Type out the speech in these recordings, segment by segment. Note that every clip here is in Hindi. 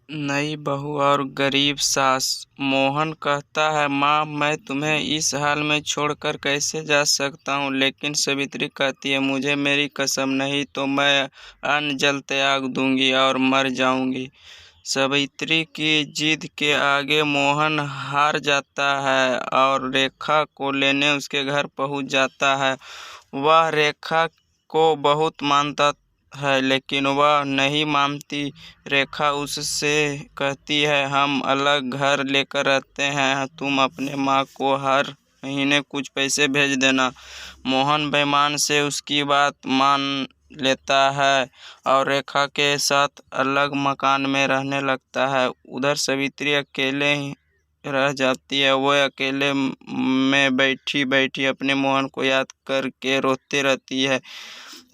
नई बहू और गरीब सास। मोहन कहता है, माँ मैं तुम्हें इस हाल में छोड़कर कैसे जा सकता हूँ। लेकिन सावित्री कहती है, मुझे मेरी कसम, नहीं तो मैं अन्न जल त्याग दूंगी और मर जाऊंगी। सावित्री की जिद के आगे मोहन हार जाता है और रेखा को लेने उसके घर पहुंच जाता है। वह रेखा को बहुत मानता है लेकिन वह नहीं मानती। रेखा उससे कहती है, हम अलग घर लेकर रहते हैं, तुम अपने माँ को हर महीने कुछ पैसे भेज देना। मोहन बेईमान से उसकी बात मान लेता है और रेखा के साथ अलग मकान में रहने लगता है। उधर सावित्री अकेले ही रह जाती है। वह अकेले में बैठी बैठी अपने मोहन को याद करके रोती रहती है।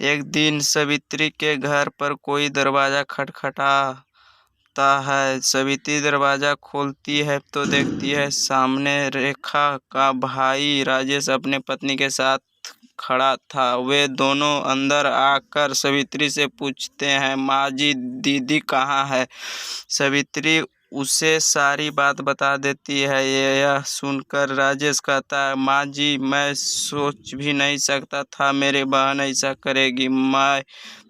एक दिन सावित्री के घर पर कोई दरवाजा खटखटाता है। सावित्री दरवाजा खोलती है तो देखती है सामने रेखा का भाई राजेश अपने पत्नी के साथ खड़ा था। वे दोनों अंदर आकर सावित्री से पूछते हैं, माँ जी दीदी कहाँ है। सावित्री उसे सारी बात बता देती है। यह सुनकर राजेश कहता है, माँ जी मैं सोच भी नहीं सकता था मेरी बहन ऐसा करेगी। मैं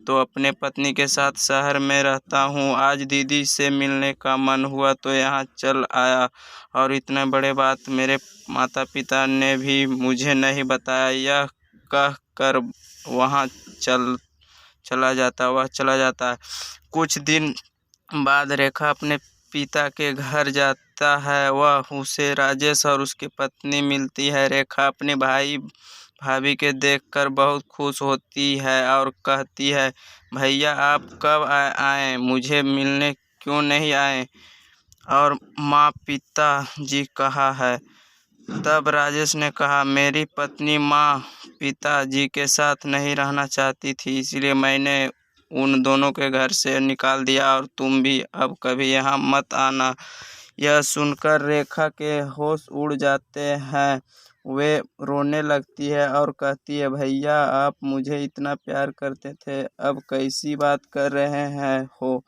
तो अपने पत्नी के साथ शहर में रहता हूँ, आज दीदी से मिलने का मन हुआ तो यहाँ चल आया और इतने बड़े बात मेरे माता पिता ने भी मुझे नहीं बताया। यह कह कर वहाँ वह चला जाता है। कुछ दिन बाद रेखा अपने पिता के घर जाता है। वह उसे राजेश और उसकी पत्नी मिलती है। रेखा अपने भाई भाभी के देखकर बहुत खुश होती है और कहती है, भैया आप कब आए, मुझे मिलने क्यों नहीं आए। और माँ पिता जी कहा है। तब राजेश ने कहा, मेरी पत्नी माँ पिता जी के साथ नहीं रहना चाहती थी, इसलिए मैंने उन दोनों के घर से निकाल दिया और तुम भी अब कभी यहाँ मत आना। यह सुनकर रेखा के होश उड़ जाते हैं। वे रोने लगती है और कहती है, भैया आप मुझे इतना प्यार करते थे, अब कैसी बात कर रहे हैं हो।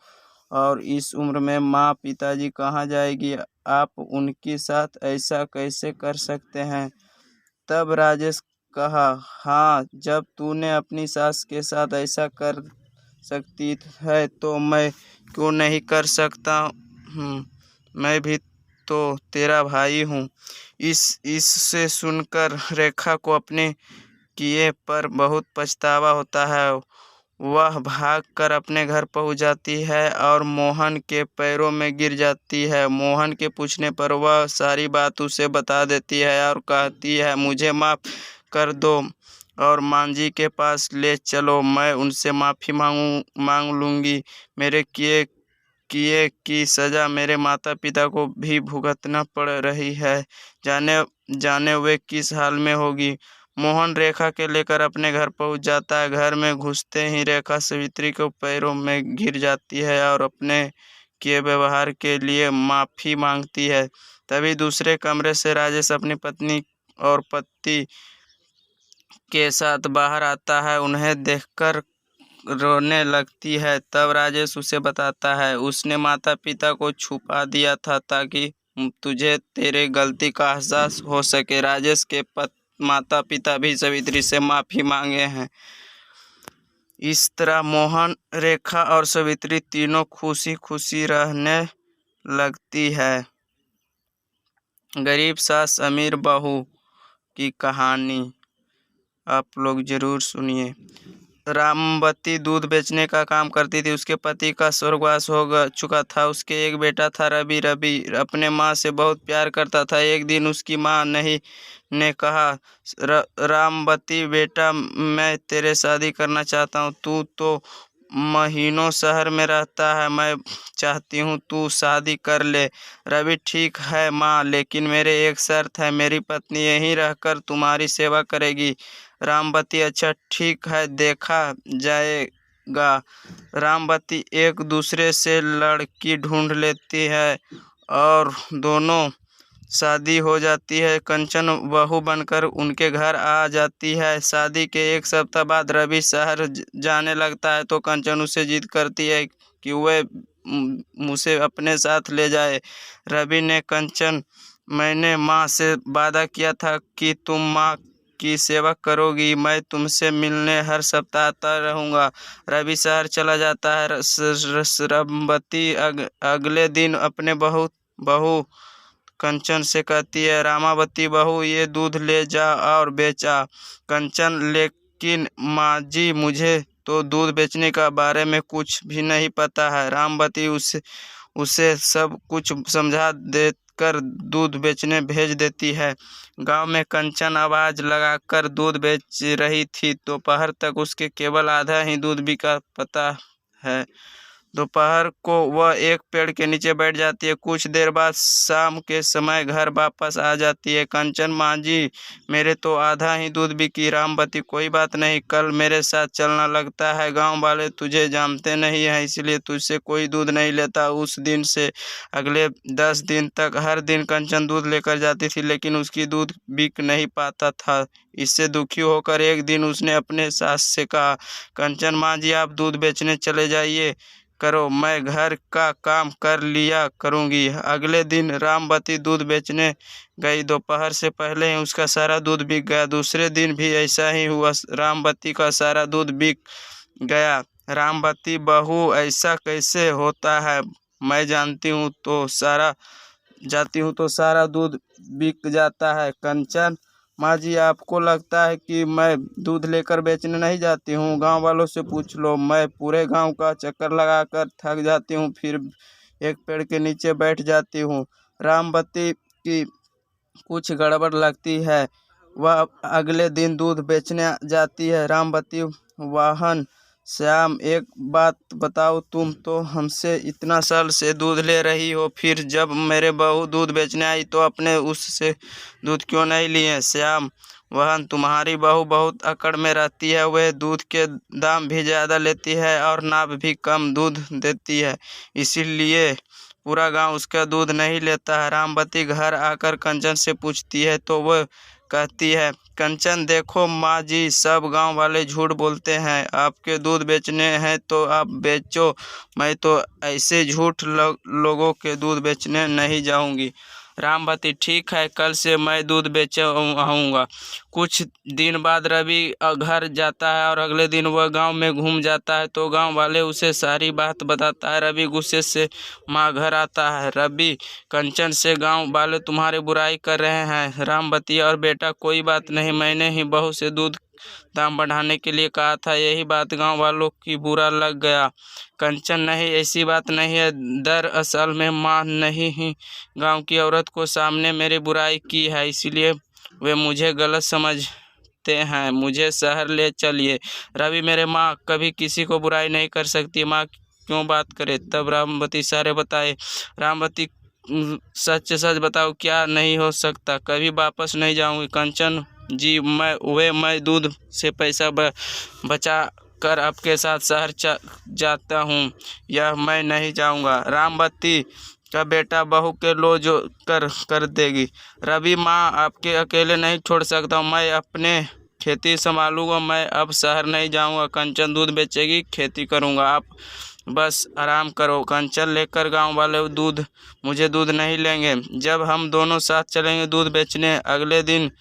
और इस उम्र में माँ पिताजी कहाँ जाएगी, आप उनके साथ ऐसा कैसे कर सकते हैं। तब राजेश कहा, हाँ जब तूने अपनी सास के साथ ऐसा कर सकती है तो मैं क्यों नहीं कर सकता हूँ, मैं भी तो तेरा भाई हूँ। इससे सुनकर रेखा को अपने किए पर बहुत पछतावा होता है। वह भागकर अपने घर पहुंच जाती है और मोहन के पैरों में गिर जाती है। मोहन के पूछने पर वह सारी बात उसे बता देती है और कहती है, मुझे माफ़ कर दो और मांझी के पास ले चलो, मैं उनसे माफ़ी मांग लूँगी। मेरे किए किए की सज़ा मेरे माता पिता को भी भुगतना पड़ रही है, जाने जाने वे किस हाल में होगी। मोहन रेखा के लेकर अपने घर पहुंच जाता है। घर में घुसते ही रेखा सावित्री के पैरों में गिर जाती है और अपने किए व्यवहार के लिए माफ़ी मांगती है। तभी दूसरे कमरे से राजेश अपनी पत्नी और पति के साथ बाहर आता है। उन्हें देखकर रोने लगती है। तब राजेश उसे बताता है, उसने माता पिता को छुपा दिया था ताकि तुझे तेरे गलती का एहसास हो सके। राजेश के माता पिता भी सावित्री से माफ़ी मांगे हैं। इस तरह मोहन, रेखा और सावित्री तीनों खुशी खुशी रहने लगती है। गरीब सास अमीर बहू की कहानी आप लोग ज़रूर सुनिए। रामवती दूध बेचने का काम करती थी। उसके पति का स्वर्गवास हो चुका था। उसके एक बेटा था रवि। रवि अपने माँ से बहुत प्यार करता था। एक दिन उसकी माँ नहीं ने कहा, रामवती बेटा मैं तेरे शादी करना चाहता हूँ, तू तो महीनों शहर में रहता है, मैं चाहती हूँ तू शादी कर ले। रवि, ठीक है माँ, लेकिन मेरे एक शर्त है, मेरी पत्नी यहीं रहकर तुम्हारी सेवा करेगी। रामवती, अच्छा ठीक है, देखा जाएगा। रामवती एक दूसरे से लड़की ढूंढ लेती है और दोनों शादी हो जाती है। कंचन बहू बनकर उनके घर आ जाती है। शादी के एक सप्ताह बाद रवि शहर जाने लगता है तो कंचन उससे जिद करती है कि वह मुझे अपने साथ ले जाए। रवि ने कंचन, मैंने माँ से वादा किया था कि तुम माँ की सेवा करोगी, मैं तुमसे मिलने हर सप्ताह आता रहूँगा। रवि शहर चला जाता है। सरस्वती अगले दिन अपने बहू कंचन से कहती है, रामावती बहू, ये दूध ले जा और बेचा। कंचन, लेकिन माँ जी, मुझे तो दूध बेचने का बारे में कुछ भी नहीं पता है। रामवती उसे सब कुछ समझा देकर दूध बेचने भेज देती है। गांव में कंचन आवाज लगाकर दूध बेच रही थी। दोपहर तक उसके केवल आधा ही दूध बिका पता है। दोपहर को वह एक पेड़ के नीचे बैठ जाती है। कुछ देर बाद शाम के समय घर वापस आ जाती है। कंचन, माँ जी, मेरे तो आधा ही दूध बिकी। रामवती, कोई बात नहीं, कल मेरे साथ चलना। लगता है गांव वाले तुझे जानते नहीं हैं, इसलिए तुझसे कोई दूध नहीं लेता। उस दिन से अगले 10 दिन तक हर दिन कंचन दूध लेकर जाती थी, लेकिन उसकी दूध बिक नहीं पाता था। इससे दुखी होकर एक दिन उसने अपने सास से कहा, कंचन माँ जी, आप दूध बेचने चले जाइए करो, मैं घर का काम कर लिया करूँगी। अगले दिन रामवती दूध बेचने गई। दोपहर से पहले ही उसका सारा दूध बिक गया। दूसरे दिन भी ऐसा ही हुआ, रामवती का सारा दूध बिक गया। रामवती बहू, ऐसा कैसे होता है? मैं जाती हूँ तो सारा दूध बिक जाता है। कंचन, माँ जी, आपको लगता है कि मैं दूध लेकर बेचने नहीं जाती हूँ? गांव वालों से पूछ लो, मैं पूरे गांव का चक्कर लगाकर थक जाती हूँ, फिर एक पेड़ के नीचे बैठ जाती हूँ। रामवती की कुछ गड़बड़ लगती है। वह अगले दिन दूध बेचने जाती है। रामवती, वाहन श्याम, एक बात बताओ, तुम तो हमसे इतना साल से दूध ले रही हो, फिर जब मेरे बहू दूध बेचने आई तो अपने उससे दूध क्यों नहीं लिए? श्याम, वहन, तुम्हारी बहू बहुत अकड़ में रहती है। वह दूध के दाम भी ज़्यादा लेती है और नाप भी कम दूध देती है, इसीलिए पूरा गांव उसका दूध नहीं लेता है। रामवती घर आकर कंचन से पूछती है तो वह कहती है, कंचन, देखो माँ जी, सब गांव वाले झूठ बोलते हैं। आपके दूध बेचने हैं तो आप बेचो, मैं तो ऐसे झूठ लोगों के दूध बेचने नहीं जाऊंगी। रामवती, ठीक है, कल से मैं दूध बेच आऊँगा। कुछ दिन बाद रवि घर जाता है और अगले दिन वह गांव में घूम जाता है तो गांव वाले उसे सारी बात बताता है। रवि गुस्से से माँ घर आता है। रवि कंचन से, गांव वाले तुम्हारी बुराई कर रहे हैं। रामवती, और बेटा कोई बात नहीं, मैंने ही बहू से दूध दाम बढ़ाने के लिए कहा था, यही बात गांव वालों की बुरा लग गया। कंचन, नहीं, ऐसी बात नहीं है, दरअसल में माँ नहीं ही गांव की औरत को सामने मेरी बुराई की है, इसलिए वे मुझे गलत समझते हैं। मुझे शहर ले चलिए। रवि, मेरे माँ कभी किसी को बुराई नहीं कर सकती, माँ क्यों बात करे? तब रामवती सारे बताए। रामवती, सच सच बताओ, क्या नहीं हो सकता? कभी वापस नहीं जाऊंगी। कंचन जी, मैं दूध से पैसा बचा कर आपके साथ शहर जाता हूँ, यह मैं नहीं जाऊँगा। रामवती का बेटा बहू के लो जो कर देगी। रवि, माँ आपके अकेले नहीं छोड़ सकता हूँ, मैं अपने खेती संभालूंगा, मैं अब शहर नहीं जाऊँगा। कंचन दूध बेचेगी, खेती करूँगा, आप बस आराम करो। कंचन लेकर गांव वाले मुझे दूध नहीं लेंगे। जब हम दोनों साथ चलेंगे दूध बेचने। अगले दिन